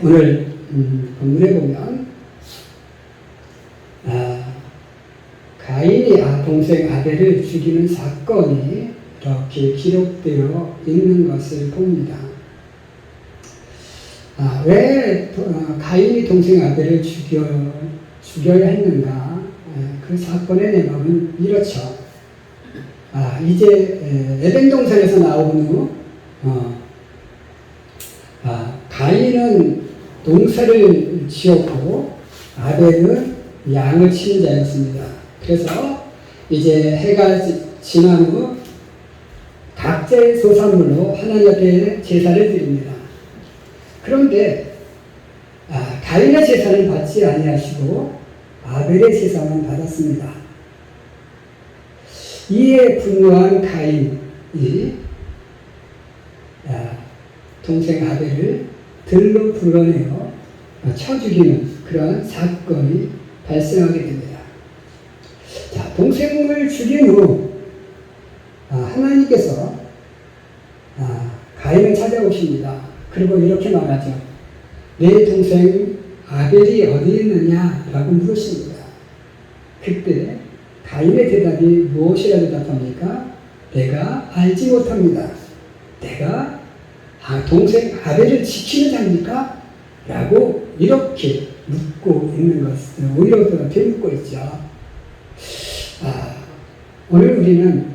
오늘 본문에 보면 가인이 동생 아벨을 죽이는 사건이 이렇게 기록되어 있는 것을 봅니다. 왜 가인이 동생 아벨을 죽여야 했는가? 그 사건의 내막은 이렇죠. 이제 에덴 동산에서 나온 후 가인은 농사를 지었고 아벨은 양을 치는 자였습니다. 그래서 이제 해가 지난 후 각자의 소산물로 하나님 앞에 제사를 드립니다. 그런데 가인의 제사는 받지 아니하시고 아벨의 제사만 받았습니다. 이에 분노한 가인이 동생 아벨을 들로 불어내어 쳐 죽이는 그러한 사건이 발생하게 됩니다. 자, 동생을 죽인 후 하나님께서 가인을 찾아오십니다. 그리고 이렇게 말하죠. 내 동생 아벨이 어디 있느냐라고 물으십니다. 그때 가인의 대답이 무엇이라 대답합니까? 내가 알지 못합니다. 내가 동생 아벨을 지키는 자입니까? 라고 이렇게 묻고 있는 것을 오히려 더 되묻고 있죠. 오늘 우리는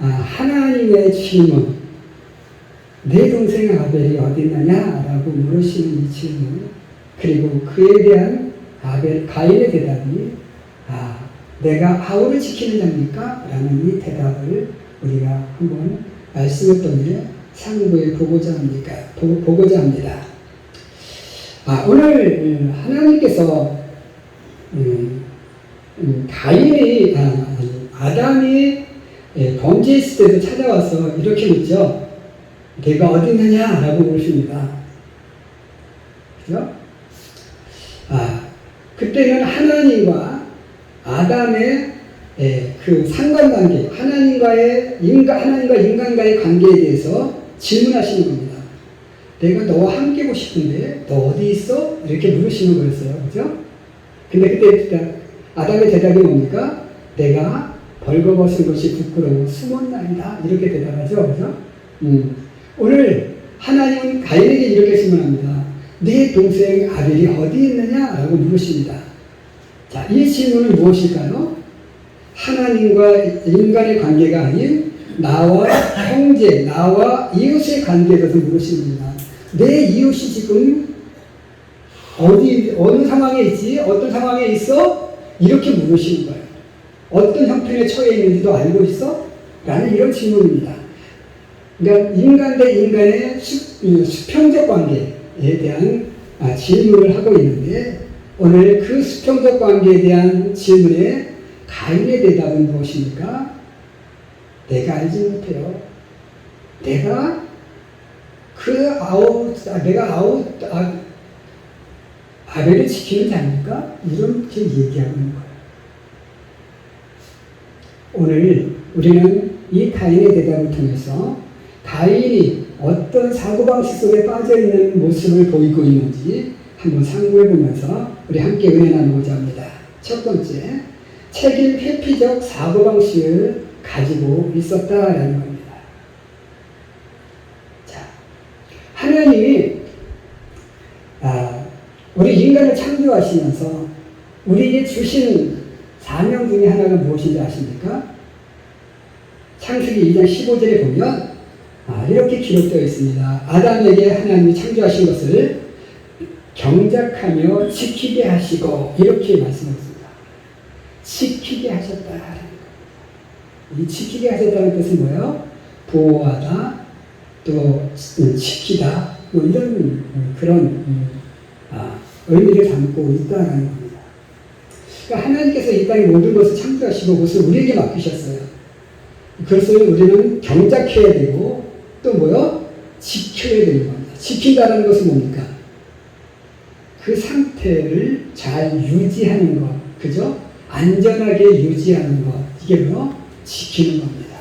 하나님의 질문, 내 동생 아벨이 어디 있느냐라고 물으시는 이 질문, 그리고 그에 대한 가인의 대답이 내가 아우를 지키는 자입니까? 라는 이 대답을 우리가 한번 말씀을 통해 상고해 보고자 합니다. 오늘 하나님께서 가인이 아담이 범죄했을 때도 찾아와서 이렇게 묻죠. 내가 어디 있느냐? 라고 물으십니다. 그죠? 그때는 하나님과 아담의 그 상관관계, 하나님과 인간과의 관계에 대해서 질문하시는 겁니다. 내가 너와 함께고 싶은데 너 어디 있어? 이렇게 물으시는 거였어요. 그죠? 근데 그때 아담의 대답이 뭡니까? 내가 벌거벗은 것이 부끄러워 숨었나이다. 이렇게 대답하죠. 그죠? 오늘 하나님은 가인에게 이렇게 질문합니다. 네 동생 아벨이 어디 있느냐? 라고 물으십니다. 자, 이 질문은 무엇일까요? 하나님과 인간의 관계가 아닌 나와 형제, 나와 이웃의 관계에 대해서 물으십니다. 내 이웃이 지금 어느 상황에 있지? 어떤 상황에 있어? 이렇게 물으시는 거예요. 어떤 형편에 처해 있는지도 알고 있어? 라는 이런 질문입니다. 그러니까 인간 대 인간의 수평적 관계에 대한 질문을 하고 있는데 오늘 그 수평적 관계에 대한 질문에 가인의 대답은 무엇입니까? 내가 알지 못해요. 내가 아벨을 지키는 자입니까? 이렇게 얘기하고 있는 거예요. 오늘 우리는 이 가인의 대답을 통해서 가인이 어떤 사고방식 속에 빠져있는 모습을 보이고 있는지 한번 상고해보면서 우리 함께 은혜 나누고자 합니다. 첫 번째, 책임 회피적 사고방식을 가지고 있었다라는 겁니다. 자, 하나님이 우리 인간을 창조하시면서 우리에게 주신 사명 중에 하나가 무엇인지 아십니까? 창세기 2장 15절에 보면 이렇게 기록되어 있습니다. 아담에게 하나님이 창조하신 것을 경작하며 지키게 하시고 이렇게 말씀하셨습니다. 지키게 하셨다라는 겁니다. 이 지키게 하셨다는 뜻은 뭐예요? 보호하다, 또 지키다, 뭐 이런 그런 의미를 담고 있다는 겁니다. 그러니까 하나님께서 이 땅의 모든 것을 창조하시고 그것을 우리에게 맡기셨어요. 그것을 우리는 경작해야 되고 또 뭐요? 지켜야 되는 겁니다. 지킨다는 것은 뭡니까? 그 상태를 잘 유지하는 것, 그죠? 안전하게 유지하는 것, 이게 뭐? 지키는 겁니다.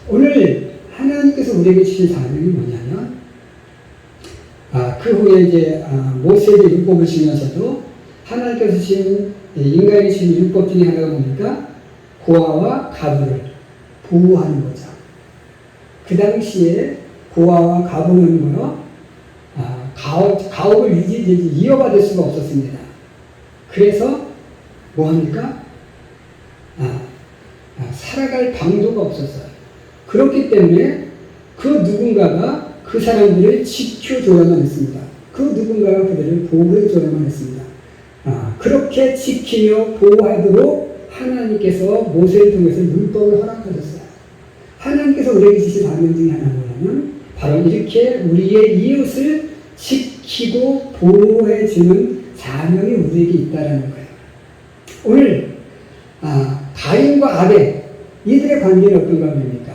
오늘 하나님께서 우리에게 주신 사명이 뭐냐면 그 후에 이제 모세의 율법을 주면서도 하나님께서 주신 인간이 주신 율법 중에 하나가 뭡니까? 고아와 가부를 보호하는 거죠. 그 당시에 고아와 가부는 뭐요? 가업을 이어받을 수가 없었습니다. 그래서 뭐합니까? 살아갈 방도가 없었어요. 그렇기 때문에 그 누군가가 그 사람들을 지켜줘야만 했습니다. 그 누군가가 그들을 보호해줘야만 했습니다. 그렇게 지키며 보호하도록 하나님께서 모세를 통해서 율법을 허락하셨어요. 하나님께서 우리에게 주신 사명 중에 하나가 뭐냐면 바로 이렇게 우리의 이웃을 지키고 보호해주는 사명이 우리에게 있다는 거예요. 오늘 가인과 아벨 이들의 관계는 어떤 관계입니까?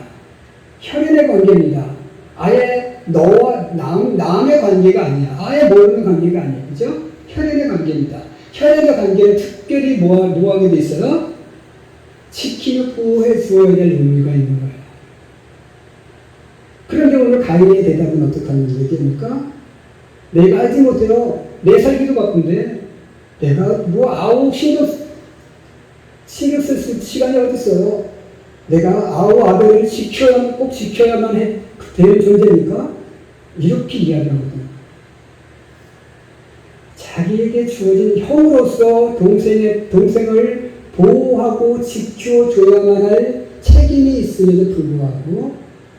혈연의 관계입니다. 아예 너와 남의 관계가 아니야. 아예 모르는 관계가 아니에요. 그죠? 혈연의 관계입니다. 혈연의 관계는 특별히 뭐하게 돼 있어요? 지키며 보호해 주어야 될 의미가 있는 거예요. 그런데 오늘 가인의 대답은 어떻게 얘기합니까? 내가 알지 못해요. 내 살기도 바쁜데 내가 신경 쓸 시간이 어딨어요. 내가 아벨을 꼭 지켜야만 되는 존재니까? 이렇게 이야기하거든요. 자기에게 주어진 형으로서 동생을 보호하고 지켜줘야만 할 책임이 있음에도 불구하고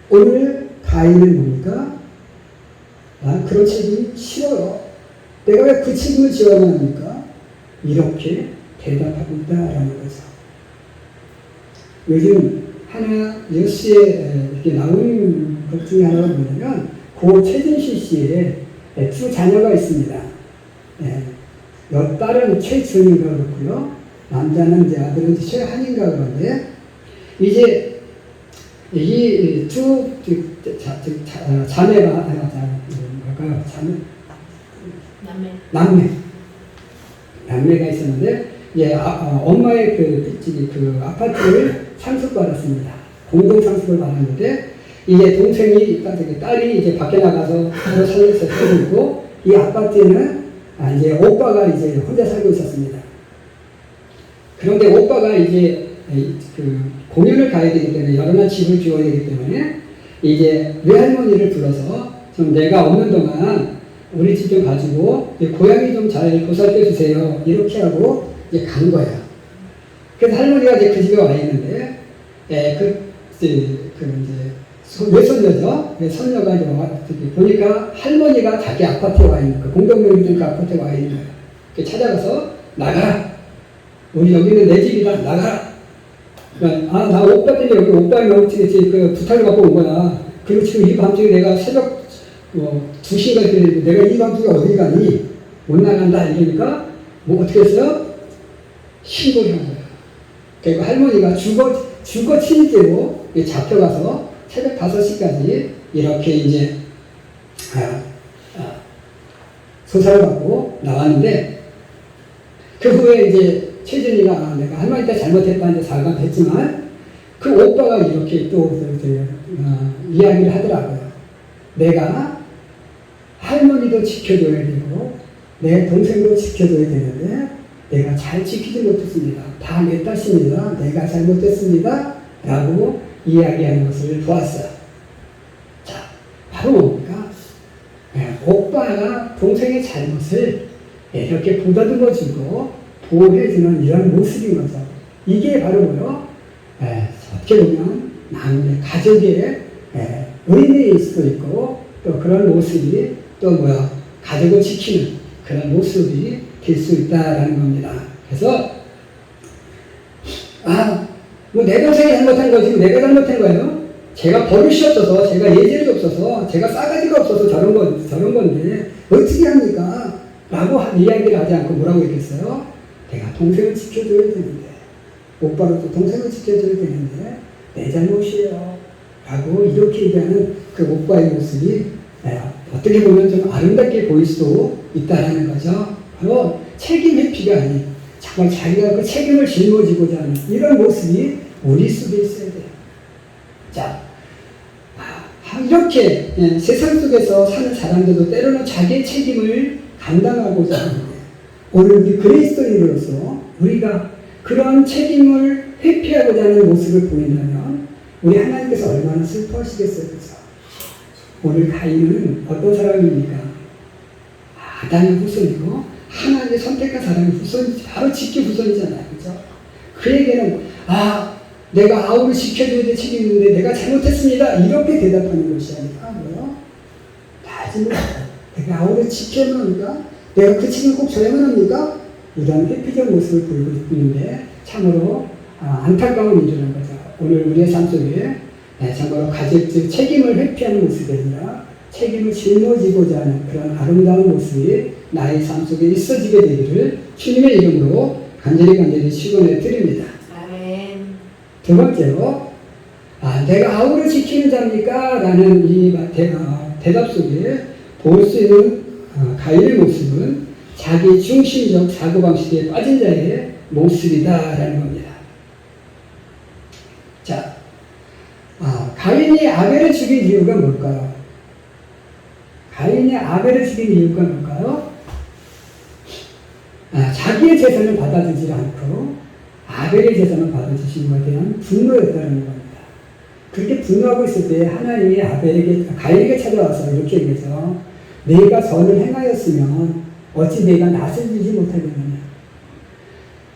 오늘 가인은 뭡니까? 그런 책임이 싫어요. 내가 왜 그 책임을 지어야만 합니까? 이렇게 대답하고 있다라는 거죠. 요즘 뉴스에 이렇게 나오는 것 중에 하나가 뭐냐면 고 최진실 씨의 두 자녀가 있습니다. 딸은 최준인가 그렇고요. 남자는 이제 아들은 최한인가 그런데 이제 이 두 자매가 뭘까요? 남매가 있었는데 엄마의 그 아파트를 상속받았습니다. 공동 상속을 받았는데 이제 딸이 이제 밖에 나가서 살고 있고 이 아파트에는 이제 오빠가 이제 혼자 살고 있었습니다. 그런데 오빠가 이제 그 공연을 가야 되기 때문에 여러 날 집을 비워야 되기 때문에 이제 외할머니를 불러서 좀 내가 없는 동안 우리 집 좀 가지고 고양이 좀 잘 보살펴 주세요. 이렇게 하고 이제 간 거예요. 그래서 할머니가 이제 그 집에 와 있는데 이제 외손녀죠. 손녀가 이제 보니까 할머니가 자기 아파트에 와 있는 거예요. 공동묘지 그 아파트에 와 있는 거예요. 찾아가서 나가라. 우리 여기는 내 집이다. 나가라. 그러니까 나 오빠 때문에 여기 오빠의 그 부탁을 받고 온 거야. 그리고 지금 이 밤중에 내가 새벽 2시가 되는데 내가 이 밤중에 어디 가니? 못 나간다. 이러니까 어떻게 했어요? 신고를 한 거야. 그러니까 할머니가 주거 침입죄로 잡혀가서 새벽 5시까지 이렇게 이제 조사를 받고 나왔는데 그 후에 이제 최준이가 내가 할머니 때 잘못했다 이제 사과를 했지만 그 오빠가 이렇게 또 이야기를 하더라고요. 내가 할머니도 지켜줘야 되고 내 동생도 지켜줘야 되는데 내가 잘 지키지 못했습니다. 다 내 탓입니다. 내가 잘못했습니다. 라고 이야기하는 것을 보았어요. 자, 바로 뭡니까? 오빠가 동생의 잘못을 이렇게 보다듬어주고 보호해주는 이런 모습인 거죠. 이게 바로 뭐요? 어떻게 보면 남의 가족의 의미일 수도 있고 또 그런 모습이 또 가족을 지키는 그런 모습이 될 수 있다라는 겁니다. 그래서 내 동생이 잘못한 거지 내가 잘못한 거예요. 제가 버릇이 없어서 제가 예절이 없어서 제가 싸가지가 없어서 저런 건데 어떻게 합니까? 라고 이야기를 하지 않고 뭐라고 했겠어요? 내가 동생을 지켜줘야 되는데 오빠로서 동생을 지켜줘야 되는데 내 잘못이에요. 라고 이렇게 얘기하는 그 오빠의 모습이 어떻게 보면 좀 아름답게 보일 수도 있다는 거죠. 바로 책임 회피가 아닌 정말 자기가 그 책임을 짊어지고자 하는 이런 모습이 우리 속에 있어야 돼요. 자, 이렇게 세상 속에서 사는 사람들도 때로는 자기의 책임을 감당하고자 하는데, 오늘 우리 그리스도인으로서 우리가 그런 책임을 회피하고자 하는 모습을 보인다면 우리 하나님께서 얼마나 슬퍼하시겠어요. 그래서 오늘 가인은 어떤 사람입니까? 아담의 후손이고 하나님의 선택한 사람의 후손이지, 바로 직계 후손이잖아요. 그죠? 그에게는 내가 아우를 지켜줘야 될 책임이 있는데 내가 잘못했습니다, 이렇게 대답하는 것이 아니라 뭐요? 마지막 내가 아우를 지켜야만 합니까? 내가 그 책임을 꼭 져야만 합니까? 이런 회피적 모습을 보이고 있는데 참으로 안타까운 일이라는 거죠. 오늘 우리의 삶 속에 참으로 가족적 책임을 회피하는 모습이 아니라 책임을 짊어지고자 하는 그런 아름다운 모습이 나의 삶 속에 있어지게 되기를 주님의 이름으로 간절히 축원해 드립니다. 아멘. 두 번째로, 내가 아우를 지키는 자입니까? 라는 이 대답 속에 볼 수 있는 가인의 모습은 자기 중심적 사고방식에 빠진 자의 모습이다라는 겁니다. 자, 가인이 아벨을 죽인 이유가 뭘까요? 가인이 아벨을 죽인 이유가 뭘까요? 자기의 재산을 받아주지 않고 아벨의 재산을 받아주신 것에 대한 분노였다는 겁니다. 그렇게 분노하고 있을 때 하나님이 가인에게 찾아와서 이렇게 얘기해서 내가 선을 행하였으면 어찌 내가 낯을 지지 못하겠느냐.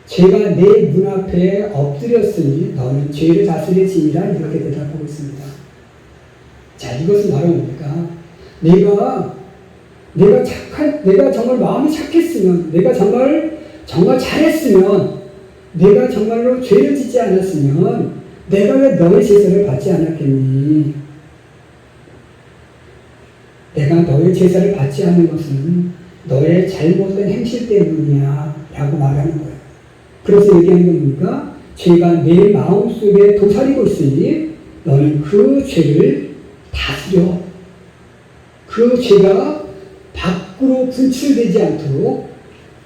죄가 내 눈앞에 엎드렸으니 너는 죄를 다스릴지니라, 이렇게 대답하고 있습니다. 자, 이것은 바로 뭡니까? 내가 정말 마음이 착했으면, 내가 정말 잘했으면, 내가 정말로 죄를 짓지 않았으면 내가 왜 너의 제사를 받지 않았겠니? 내가 너의 제사를 받지 않는 것은 너의 잘못된 행실 때문이야 라고 말하는 거예요. 그래서 얘기하는 겁니까? 죄가 내 마음속에 도사리고 있으니 너는 그 죄를 다스려, 그 죄가 밖으로 분출되지 않도록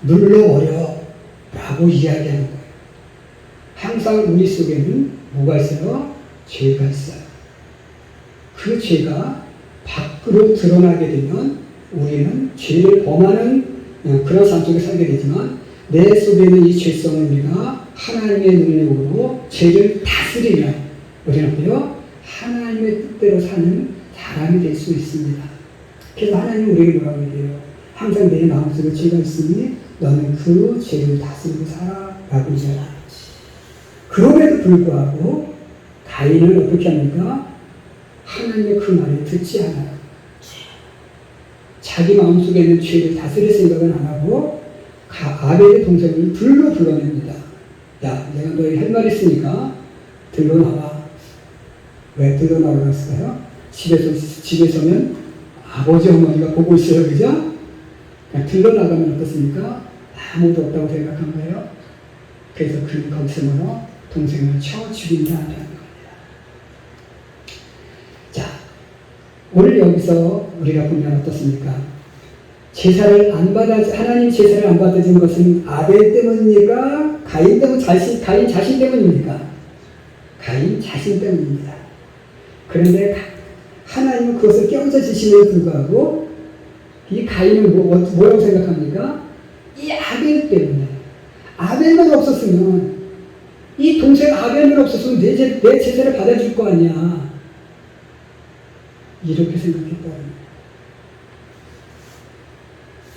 눌러버려 라고 이야기하는 거예요. 항상 우리 속에는 뭐가 있어요? 죄가 있어요. 그 죄가 밖으로 드러나게 되면 우리는 죄를 범하는 그런 삶 속에 살게 되지만, 내 속에 있는 이 죄성을 우리가 하나님의 능력으로 죄를 다스리면 우리는 하나님의 뜻대로 사는 사람이 될 수 있습니다. 그래서 하나님은 우리에게 뭐라고 얘기해요? 항상 내 마음속에 죄가 있으니 너는 그 죄를 다스리고 살아 라고 이야기해요. 그럼에도 불구하고 가인은 어떻게 합니까? 하나님의 그 말을 듣지 않아요. 자기 마음속에 있는 죄를 다스릴 생각은 안 하고 아벨의 동생을 불러 불러냅니다. 야, 내가 너에게 할 말 있으니까 들러 나와. 왜 들러 나오라고 했어요? 집에서는 아버지 어머니가 보고 있어요. 그죠? 들러 나가면 어떻습니까? 아무도 없다고 생각한 거예요. 그래서 그는 거기서 동생을 쳐 죽인다는 겁니다. 자, 오늘 여기서 우리가 보면 어떻습니까? 하나님 제사를 안 받아준 것은 아벨 때문입니까? 가인 자신 때문입니까? 가인 자신 때문입니다. 그런데 하나님은 그것을 깨우쳐 주심에 불구하고 이 가인은 뭐라고 생각합니까? 이 아벨 때문에. 아벨만 없었으면, 이 동생 아벨만 없었으면 내 제사를 받아줄 거 아니야. 이렇게 생각했다는 거예요.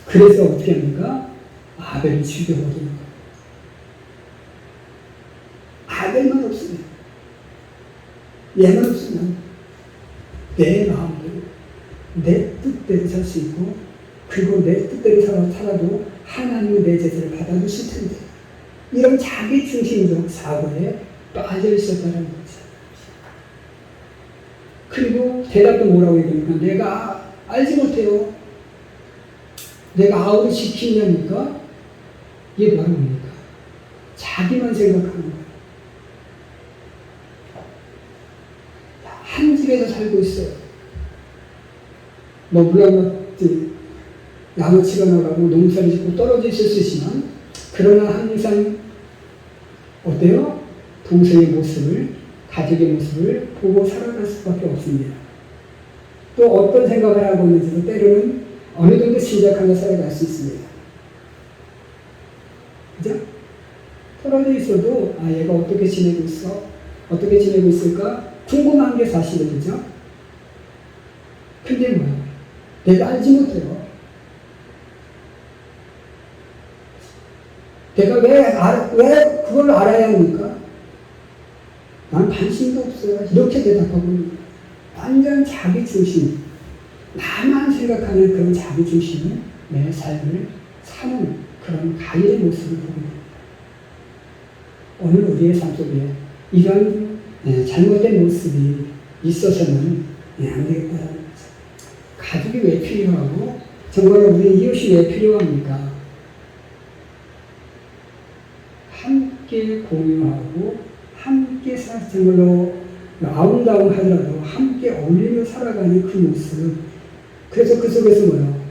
그래서 어떻게 합니까? 아벨을 죽여버리는 거예요. 아벨만 없으면, 얘만 없으면 내 마음대로, 내 뜻대로 살 수 있고, 그리고 내 뜻대로 살아도 하나님은 내 제사를 받아주실 텐데, 이런 자기 중심적 사고에 빠져 있었다는 거죠. 그리고 대답도 뭐라고 얘기합니까? 내가 알지 못해요. 내가 아우를 지키냐니까? 이게 바로 뭡니까? 자기만 생각하는 거예요. 한 집에서 살고 있어요. 물론 나무치가 나가고 농사를 짓고 떨어져 있을 수 있지만, 그러나 항상 어때요? 동생의 모습을, 가족의 모습을 보고 살아갈 수밖에 없습니다. 또 어떤 생각을 하고 있는지도 때로는 어느 정도 짐작하며 살아갈 수 있습니다. 그죠? 떨어져 있어도 얘가 어떻게 지내고 있어? 어떻게 지내고 있을까? 궁금한 게 사실이죠. 근데 뭐야? 내가 알지 못해요. 내가 왜 그걸 알아야 합니까? 난 관심도 없어요. 이렇게 대답하고 있는 거예요. 완전 자기 중심, 나만 생각하는 그런 자기 중심의 내 삶을 사는 그런 가인의 모습을 보게 됩니다. 오늘 우리의 삶 속에 이런 잘못된 모습이 있어서는 안 되겠다는 거죠. 가족이 왜 필요하고 정말 우리 이웃이 왜 필요합니까? 함께 공유하고 함께 정말로 아웅다웅 하더라도 함께 어울리며 살아가는 그 모습. 그래서 그 속에서 뭐요?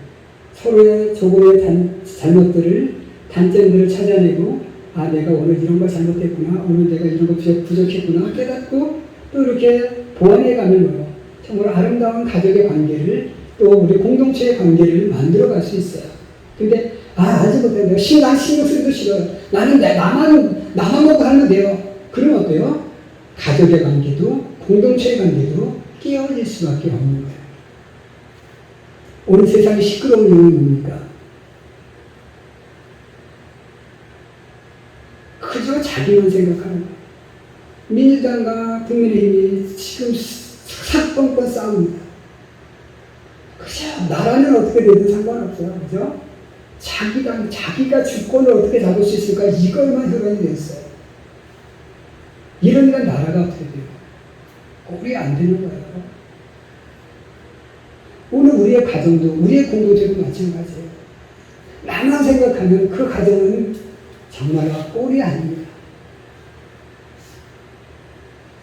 서로의 조금의 잘못들을, 단점들을 찾아내고 내가 오늘 이런 걸 잘못했구나, 오늘 내가 이런 거 부족했구나 깨닫고 또 이렇게 보완해가면 뭐요? 정말 아름다운 가족의 관계를 또 우리 공동체의 관계를 만들어갈 수 있어요. 근데 알지 못해. 내가 신경 쓰기도 싫어요. 나만 먹고 하면 돼요. 그러면 어때요? 가족의 관계도 공동체의 관계도 깨어질 수밖에 없는 거예요. 오늘 세상이 시끄러운 이유는 뭡니까? 그저 자기만 생각하는 거예요. 민주당과 국민의힘이 지금 사건권 싸웁니다. 그죠? 나라는 어떻게 되든 상관없어요. 그죠? 자기가 주권을 어떻게 잡을 수 있을까? 이걸만 혈안이 됐어요. 이러니까 나라가 어떻게 돼요? 꼴이 안 되는 거예요. 오늘 우리의 가정도, 우리의 공동체도 마찬가지예요. 나만 생각하면 그 가정은 정말 꼴이 아닙니다.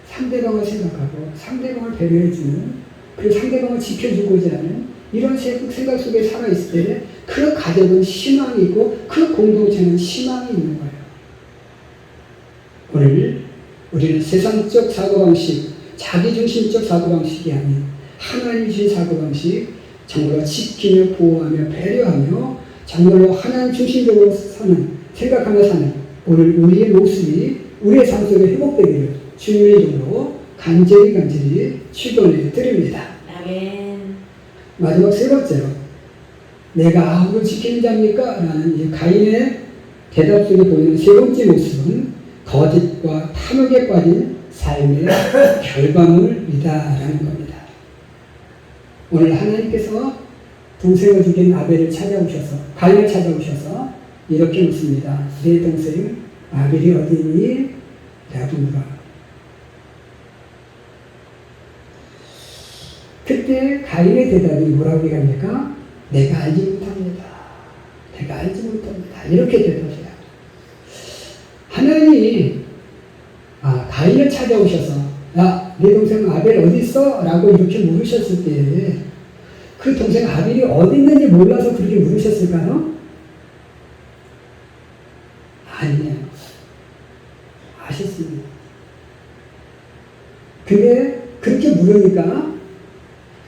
상대방을 생각하고 상대방을 배려해주는, 그리고 상대방을 지켜주고자 하는 이런 생각 속에 살아있을 때 그 가족은 희망이 있고 그 공동체는 희망이 있는 거예요. 오늘 우리는 세상적 사고방식, 자기중심적 사고방식이 아닌 하나님 주신 사고방식, 정말로 지키며 보호하며 배려하며 정말로 하나님 중심적으로 생각하며 사는 오늘 우리의 모습이 우리의 삶 속에 회복되기를 주님의 이름으로 간절히 축원해 드립니다. 아멘. 마지막 세 번째로, 내가 아우를 지키는 자입니까? 라는 이 가인의 대답 속에 보이는 세 번째 모습은 거짓과 탐욕에 빠진 삶의 결과물이다라는 겁니다. 오늘 하나님께서 동생을 죽인 아벨을 찾아오셔서, 가인을 찾아오셔서 이렇게 묻습니다. 내 동생 아벨이 어디 있니? 라고 물어. 그때 가인의 대답이 뭐라고 얘기합니까? 내가 알지 못합니다. 내가 알지 못합니다. 이렇게 대답해요. 하나님이 가인을 찾아오셔서 내 동생 아벨 어디 있어? 라고 이렇게 물으셨을 때 그 동생 아벨이 어디 있는지 몰라서 그렇게 물으셨을까요? 아니에요. 아셨습니다. 근데 그렇게 물으니까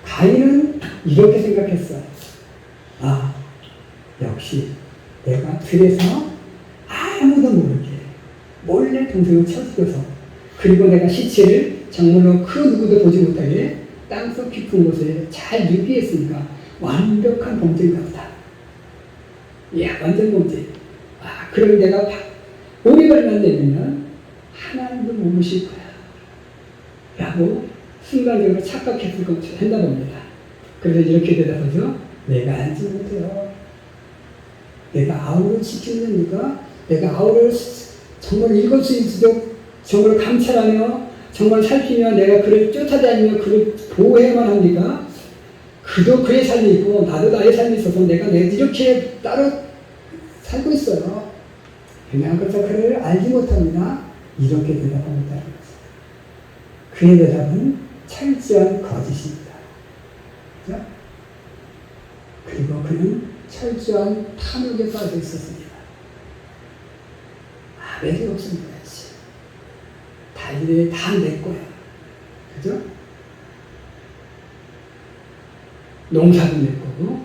가인은 이렇게 생각했어요. 역시 내가 들에서 아무도 모르게 몰래 동생을 쳐죽여서, 그리고 내가 시체를 정말로 그 누구도 보지 못하게 땅속 깊은 곳에 잘 유기했으니까 완벽한 범죄인가 보다. 완전 범죄. 그럼 내가 5개월만 되면 하나님도 못 모실 거야. 라고 순간적으로 착각했을 것 한다 봅니다. 그래서 이렇게 대답하죠. 내가 알지 못해요. 내가 아우를 지키느니까, 내가 아우를 정말 일거수일투족 정말 감찰하며 정말 살피며 내가 그를 쫓아다니며 그를 보호해야만 합니까? 그도 그의 삶이 있고 나도 나의 삶이 있어서 내가 이렇게 따로 살고 있어요. 그래서 그를 알지 못합니다. 이렇게 대답합니다. 그의 대답은 철저한 거짓입니다. 그렇죠? 그리고 그는 철저한 탐욕에 빠져 있었습니다. 아벨이 없습니다. 다 내 거야. 그죠? 농사도 낼 거고,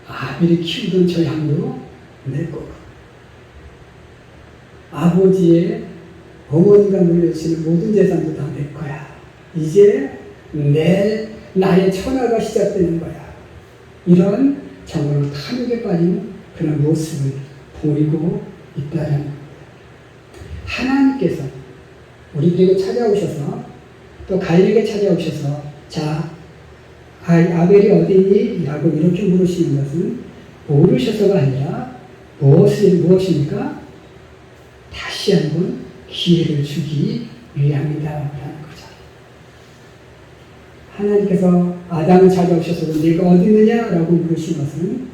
아벨이 키우던 저 양도 내 거고, 아버지의 어머니가 물려주시는 모든 재산도 다 내 거야. 이제 나의 천하가 시작되는 거야. 이런 정말로 탐욕에 빠진 그런 모습을 보이고 있다는 겁니다. 하나님께서 우리들에게 찾아오셔서 또 가인에게 찾아오셔서 자, 아벨이 어디니? 라고 이렇게 물으시는 것은 모르셔서가 아니라 무엇입니까? 다시 한번 기회를 주기 위함이다라는 거죠. 하나님께서 아담을 찾아오셔서 네가 어디 있느냐라고 물으신 것은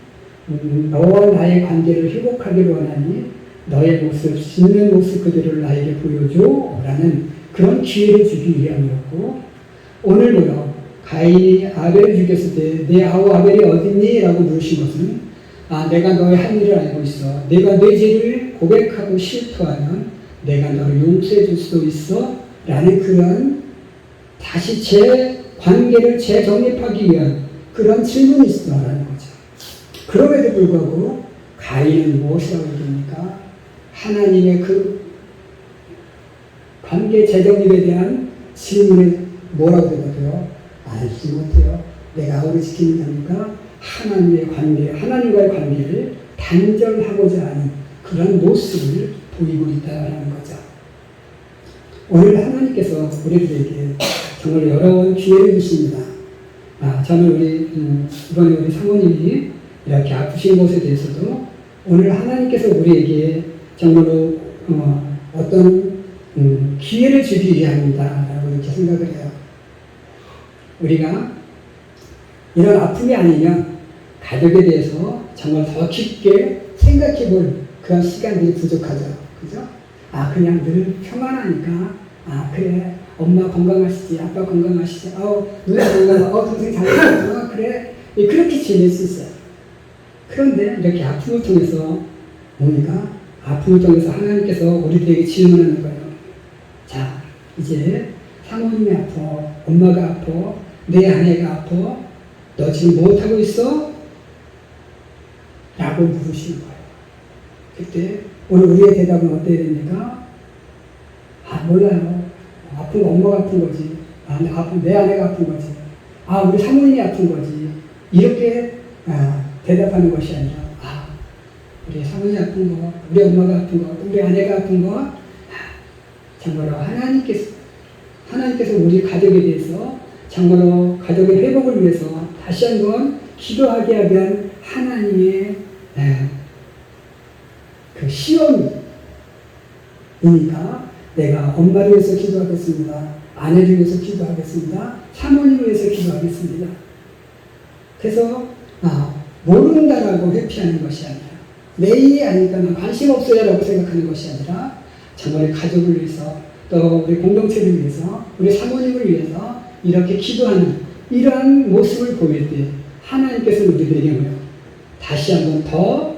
너와 나의 관계를 회복하기를 원하니 너의 모습, 있는 모습 그대로를 나에게 보여줘 라는 그런 기회를 주기 위함이었고, 오늘도 가인이 아벨을 죽였을 때 내 아우 아벨이 어딨니? 라고 물으신 것은 내가 너의 한 일을 알고 있어. 내가 내 죄를 고백하고 실토하면 내가 너를 용서해 줄 수도 있어 라는 그런 다시 제 관계를 재정립하기 위한 그런 질문이 있어라는 거죠. 그럼에도 불구하고 가인은 무엇이라고 얘기합니까? 하나님의 그 관계 재정립에 대한 질문에 뭐라고 대답해요? 알지 못해요. 내가 아우를 지키는 자니까 하나님과의 관계를 단절하고자 하는 그런 모습을 보이고 있다는 거죠. 오늘 하나님께서 우리들에게 정말 여러 기회를 주십니다. 저는 이번에 우리 사모님이 이렇게 아프신 것에 대해서도 오늘 하나님께서 우리에게 정말로 어떤 기회를 주기 위함이다라고 이렇게 생각을 해요. 우리가 이런 아픔이 아니면 가족에 대해서 정말 더 깊게 생각해 볼 그런 시간들이 부족하죠. 그죠? 그냥 늘 평안하니까, 그래, 엄마 건강하시지, 아빠 건강하시지, 누나 건강하고, 동생 잘 있어, 그래. 그렇게 지낼 수 있어요. 그런데 이렇게 아픔을 통해서 뭡니까? 아픔을 통해서 하나님께서 우리들에게 질문하는 거예요. 자, 이제 사모님이 아파, 엄마가 아파, 내 아내가 아파, 너 지금 무엇하고 있어? 라고 물으시는 거예요. 그때 오늘 우리의 대답은 어때야 됩니까? 몰라요. 아픈 거 엄마가 아픈 거지. 내 아내가 아픈 거지. 우리 사모님이 아픈 거지. 이렇게 대답하는 것이 아니라 우리 사모님이 아픈 거, 우리 엄마가 아픈 거, 우리 아내가 아픈 거, 정말로 하나님께서 우리 가족에 대해서 정말로 가족의 회복을 위해서 다시 한번 기도하게 하게 한 하나님의 그 시험이니까 내가 엄마를 위해서 기도하겠습니다. 아내를 위해서 기도하겠습니다. 사모님을 위해서 기도하겠습니다. 그래서 모른다라고 회피하는 것이 아니라 내 일이 아니까 관심 없어요라고 생각하는 것이 아니라 정말 가족을 위해서 또 우리 공동체를 위해서 우리 사모님을 위해서 이렇게 기도하는 이러한 모습을 보일 때 하나님께서 우리들에게 다시 한번 더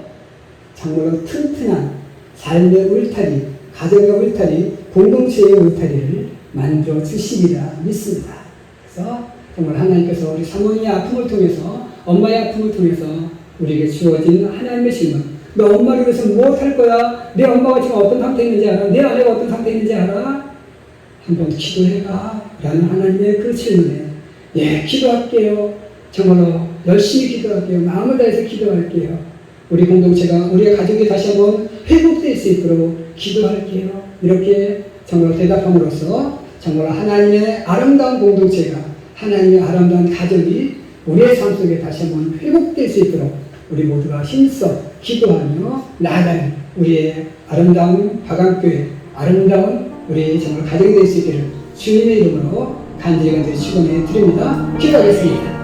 정말로 튼튼한 삶의 울타리, 가정의 울타리, 공동체의 울타리를 만들어 주시리라 믿습니다. 그래서 정말 하나님께서 우리 사모님의 아픔을 통해서, 엄마의 아픔을 통해서 우리에게 주어진 하나님의 질문, 너 엄마를 위해서 무엇할 거야? 내 엄마가 지금 어떤 상태에 있는지 알아? 내 아내가 어떤 상태에 있는지 알아? 한번 기도해봐 라는 하나님의 그 질문에 기도할게요. 정말로 열심히 기도할게요. 마음을 다해서 기도할게요. 우리 공동체가, 우리 가족이 다시 한번 회복될 수 있도록 기도할게요. 이렇게 정말 대답함으로써 정말 하나님의 아름다운 공동체가, 하나님의 아름다운 가족이 우리의 삶 속에 다시 한번 회복될 수 있도록 우리 모두가 힘써 기도하며 나아가는 우리의 아름다운 화강교회, 아름다운 우리 정말 가족이 될 수 있기를 주님의 이름으로 간절히 축원해 드립니다. 기도하겠습니다.